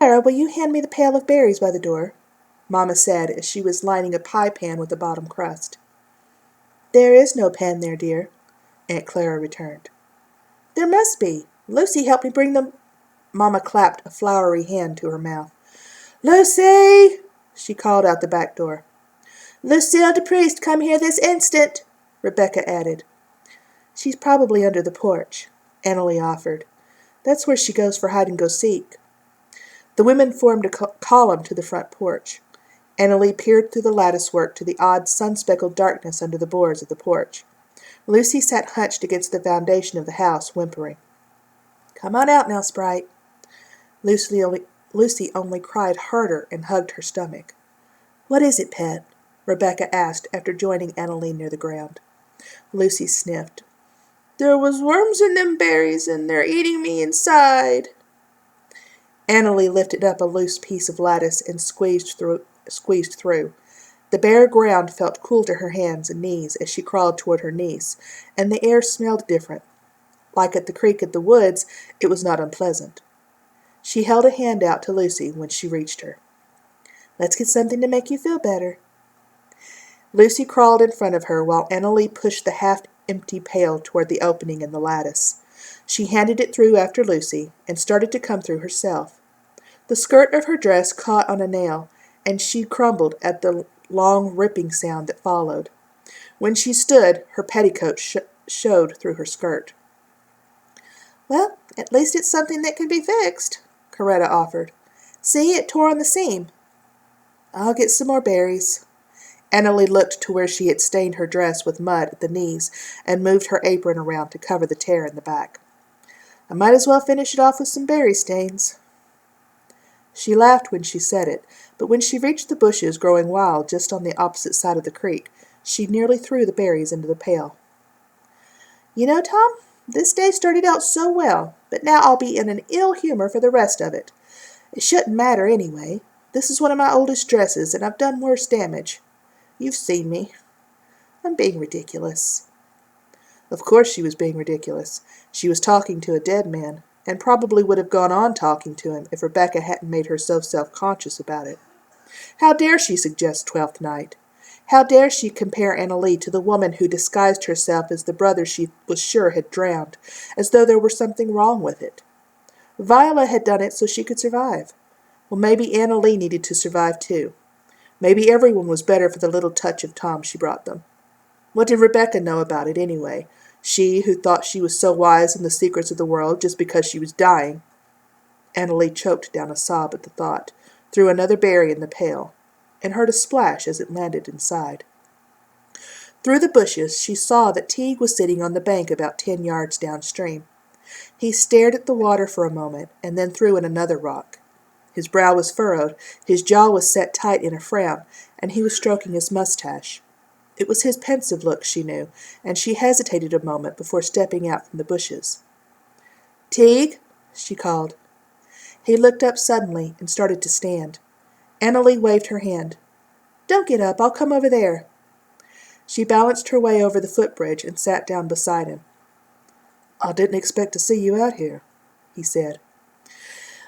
Clara, will you hand me the pail of berries by the door? Mamma said as she was lining a pie pan with the bottom crust. There is no pan there, dear, Aunt Clara returned. There must be. Lucy helped me bring them. Mamma clapped a floury hand to her mouth. Lucy! She called out the back door. Lucille de Priest, come here this instant, Rebecca added. She's probably under the porch, Annalie offered. That's where she goes for hide-and-go-seek. The women formed a column to the front porch. Annalie peered through the latticework to the odd sun-speckled darkness under the boards of the porch. Lucy sat hunched against the foundation of the house, whimpering. Come on out now, Sprite. Lucy only cried harder and hugged her stomach. What is it, pet? Rebecca asked after joining Annalie near the ground. Lucy sniffed. There was worms in them berries, and they're eating me inside. Annalie lifted up a loose piece of lattice and squeezed through. The bare ground felt cool to her hands and knees as she crawled toward her niece, and the air smelled different. Like at the creek at the woods, it was not unpleasant. She held a hand out to Lucy when she reached her. Let's get something to make you feel better. Lucy crawled in front of her while Annalie pushed the half-empty pail toward the opening in the lattice. She handed it through after Lucy and started to come through herself. The skirt of her dress caught on a nail, and she crumbled at the long ripping sound that followed. When she stood, her petticoat showed through her skirt. Well, at least it's something that can be fixed, Coretta offered. See, it tore on the seam. I'll get some more berries. Annalie looked to where she had stained her dress with mud at the knees and moved her apron around to cover the tear in the back. I might as well finish it off with some berry stains. She laughed when she said it, but when she reached the bushes growing wild just on the opposite side of the creek, she nearly threw the berries into the pail. You know, Tom, this day started out so well, but now I'll be in an ill humor for the rest of it. It shouldn't matter anyway. This is one of my oldest dresses, and I've done worse damage. You've seen me. I'm being ridiculous. Of course she was being ridiculous. She was talking to a dead man, and probably would have gone on talking to him if Rebecca hadn't made her so self-conscious about it. How dare she suggest Twelfth Night? How dare she compare Annalie to the woman who disguised herself as the brother she was sure had drowned, as though there were something wrong with it? Viola had done it so she could survive. Well, maybe Annalie needed to survive too. Maybe everyone was better for the little touch of Tom she brought them. What did Rebecca know about it anyway? She who thought she was so wise in the secrets of the world just because she was dying. Annalie choked down a sob at the thought, threw another berry in the pail, and heard a splash as it landed inside. Through the bushes she saw that Teague was sitting on the bank about 10 yards downstream. He stared at the water for a moment and then threw in another rock. His brow was furrowed, his jaw was set tight in a frown, and he was stroking his mustache. It was his pensive look, she knew, and she hesitated a moment before stepping out from the bushes. Teague, she called. He looked up suddenly and started to stand. Annalie waved her hand. Don't get up, I'll come over there. She balanced her way over the footbridge and sat down beside him. I didn't expect to see you out here, he said.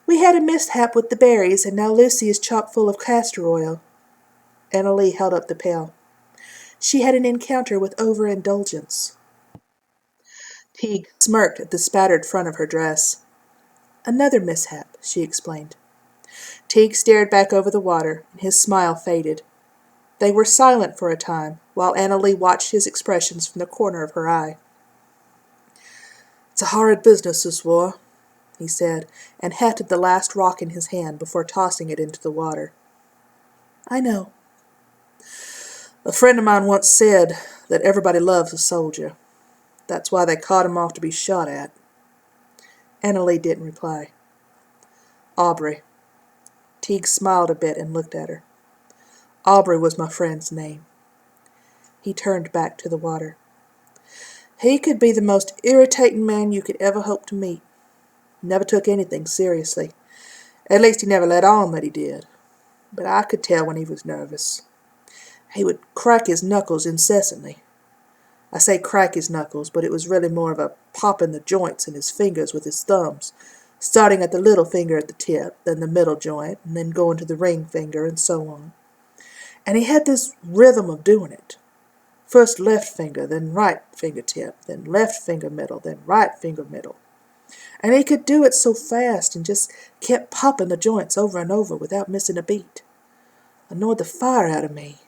We had a mishap with the berries, and now Lucy is chock full of castor oil. Annalie held up the pail. She had an encounter with overindulgence. Teague smirked at the spattered front of her dress. Another mishap, she explained. Teague stared back over the water, and his smile faded. They were silent for a time, while Annalie watched his expressions from the corner of her eye. It's a horrid business, this war, he said, and hefted the last rock in his hand before tossing it into the water. I know. A friend of mine once said that everybody loves a soldier. That's why they caught him off to be shot at. Annalie didn't reply. Aubrey. Teague smiled a bit and looked at her. Aubrey was my friend's name. He turned back to the water. He could be the most irritating man you could ever hope to meet. Never took anything seriously. At least he never let on that he did. But I could tell when he was nervous. He would crack his knuckles incessantly. I say crack his knuckles, but it was really more of a pop in the joints in his fingers with his thumbs, starting at the little finger at the tip, then the middle joint, and then going to the ring finger, and so on. And he had this rhythm of doing it. First left finger, then right fingertip, then left finger middle, then right finger middle. And he could do it so fast and just kept popping the joints over and over without missing a beat. Annoyed the fire out of me.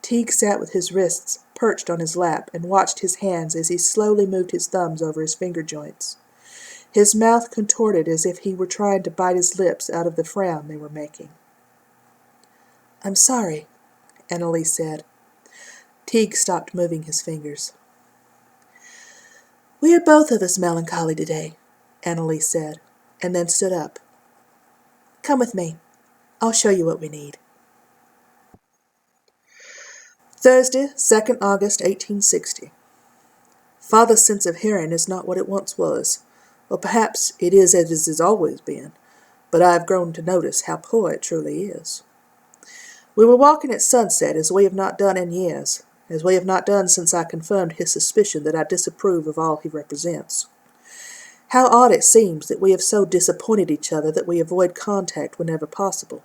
Teague sat with his wrists perched on his lap and watched his hands as he slowly moved his thumbs over his finger joints. His mouth contorted as if he were trying to bite his lips out of the frown they were making. "I'm sorry," Annalise said. Teague stopped moving his fingers. "We are both of us melancholy today," Annalise said, and then stood up. "Come with me. I'll show you what we need." Thursday, 2nd August, 1860. Father's sense of hearing is not what it once was, or perhaps it is as it has always been, but I have grown to notice how poor it truly is. We were walking at sunset as we have not done in years, as we have not done since I confirmed his suspicion that I disapprove of all he represents. How odd it seems that we have so disappointed each other that we avoid contact whenever possible,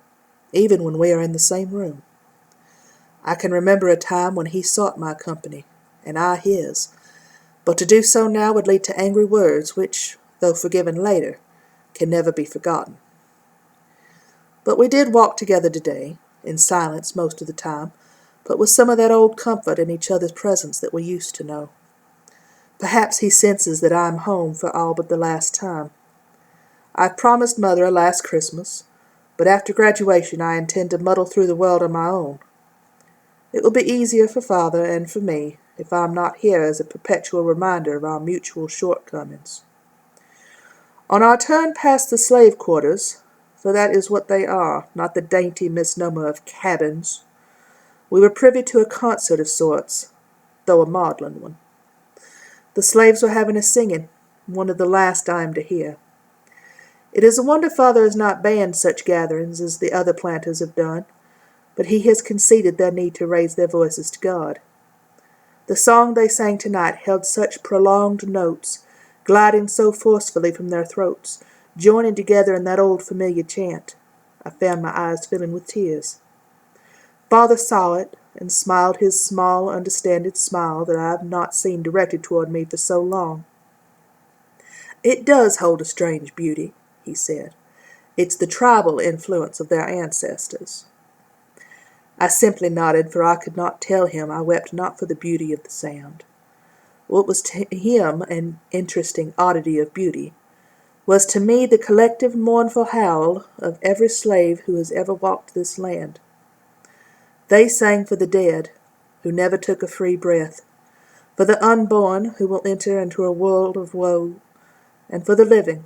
even when we are in the same room. I can remember a time when he sought my company, and I his, but to do so now would lead to angry words which, though forgiven later, can never be forgotten. But we did walk together today, in silence most of the time, but with some of that old comfort in each other's presence that we used to know. Perhaps he senses that I am home for all but the last time. I promised Mother last Christmas, but after graduation I intend to muddle through the world on my own. It will be easier for Father and for me if I am not here as a perpetual reminder of our mutual shortcomings. On our turn past the slave quarters, for that is what they are, not the dainty misnomer of cabins, we were privy to a concert of sorts, though a maudlin one. The slaves were having a singing, one of the last I am to hear. It is a wonder Father has not banned such gatherings as the other planters have done, but he has conceded their need to raise their voices to God. The song they sang tonight held such prolonged notes, gliding so forcefully from their throats, joining together in that old familiar chant, I found my eyes filling with tears. Father saw it, and smiled his small, understanding smile that I have not seen directed toward me for so long. "It does hold a strange beauty," he said. "It's the tribal influence of their ancestors." I simply nodded, for I could not tell him I wept not for the beauty of the sound. What was to him an interesting oddity of beauty was to me the collective mournful howl of every slave who has ever walked this land. They sang for the dead, who never took a free breath, for the unborn who will enter into a world of woe, and for the living,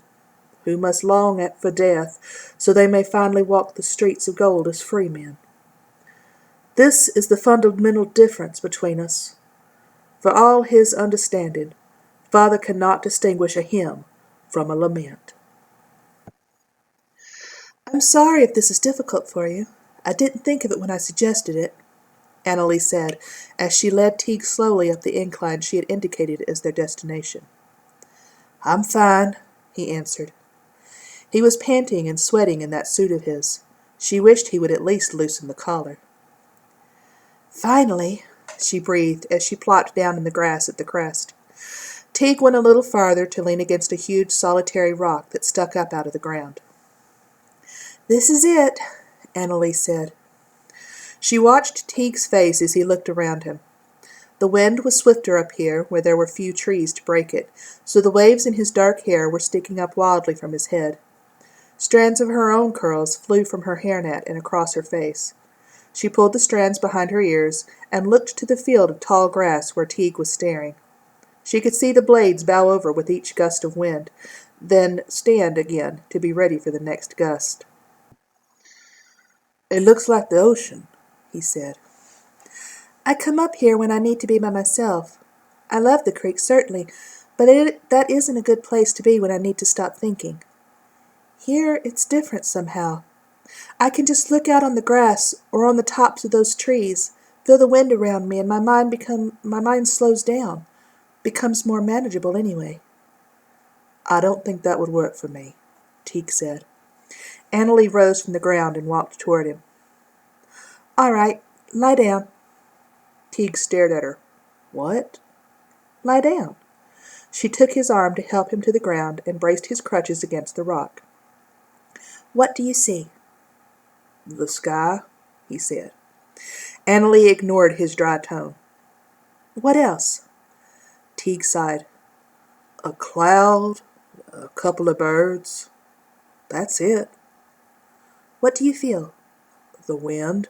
who must long for death so they may finally walk the streets of gold as free men. This is the fundamental difference between us. For all his understanding, Father cannot distinguish a hymn from a lament. "I'm sorry if this is difficult for you. I didn't think of it when I suggested it," Annalise said, as she led Teague slowly up the incline she had indicated as their destination. "I'm fine," he answered. He was panting and sweating in that suit of his. She wished he would at least loosen the collar. "Finally," she breathed as she plopped down in the grass at the crest. Teague went a little farther to lean against a huge solitary rock that stuck up out of the ground. "This is it," Annalise said. She watched Teague's face as he looked around him. The wind was swifter up here, where there were few trees to break it, so the waves in his dark hair were sticking up wildly from his head. Strands of her own curls flew from her hairnet and across her face. She pulled the strands behind her ears and looked to the field of tall grass where Teague was staring. She could see the blades bow over with each gust of wind, then stand again to be ready for the next gust. "It looks like the ocean," he said. "I come up here when I need to be by myself. I love the creek, certainly, but that isn't a good place to be when I need to stop thinking. Here it's different somehow. I can just look out on the grass or on the tops of those trees, feel the wind around me, and my mind slows down, becomes more manageable anyway." I don't think that would work for me, Teague said. Annalie rose from the ground and walked toward him. All right, lie down. Teague stared at her. What? Lie down. She took his arm to help him to the ground and braced his crutches against the rock. What do you see? The sky, he said. Annalie ignored his dry tone. What else? Teague sighed. A cloud, a couple of birds. That's it. What do you feel? The wind.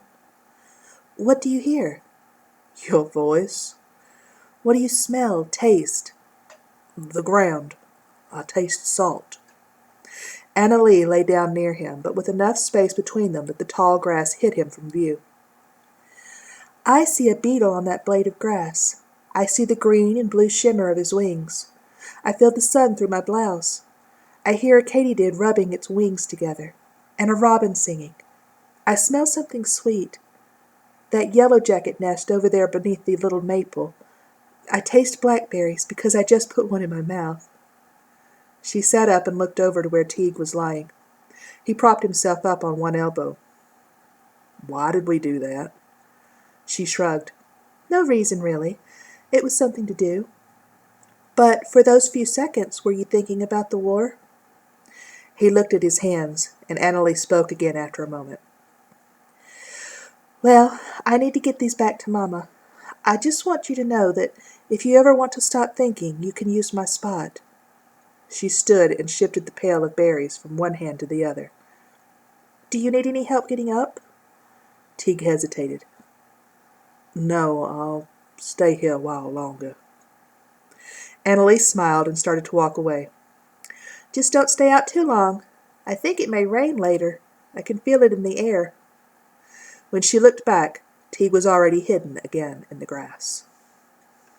What do you hear? Your voice. What do you smell, taste? The ground. I taste salt. Annalie lay down near him, but with enough space between them that the tall grass hid him from view. I see a beetle on that blade of grass. I see the green and blue shimmer of his wings. I feel the sun through my blouse. I hear a katydid rubbing its wings together, and a robin singing. I smell something sweet. That yellow jacket nest over there beneath the little maple. I taste blackberries because I just put one in my mouth. She sat up and looked over to where Teague was lying. He propped himself up on one elbow. Why did we do that? She shrugged. No reason, really. It was something to do. But for those few seconds, were you thinking about the war? He looked at his hands, and Annalie spoke again after a moment. Well, I need to get these back to Mama. I just want you to know that if you ever want to stop thinking, you can use my spot. She stood and shifted the pail of berries from one hand to the other. Do you need any help getting up? Teague hesitated. No, I'll stay here a while longer. Annalie smiled and started to walk away. Just don't stay out too long. I think it may rain later. I can feel it in the air. When she looked back, Teague was already hidden again in the grass.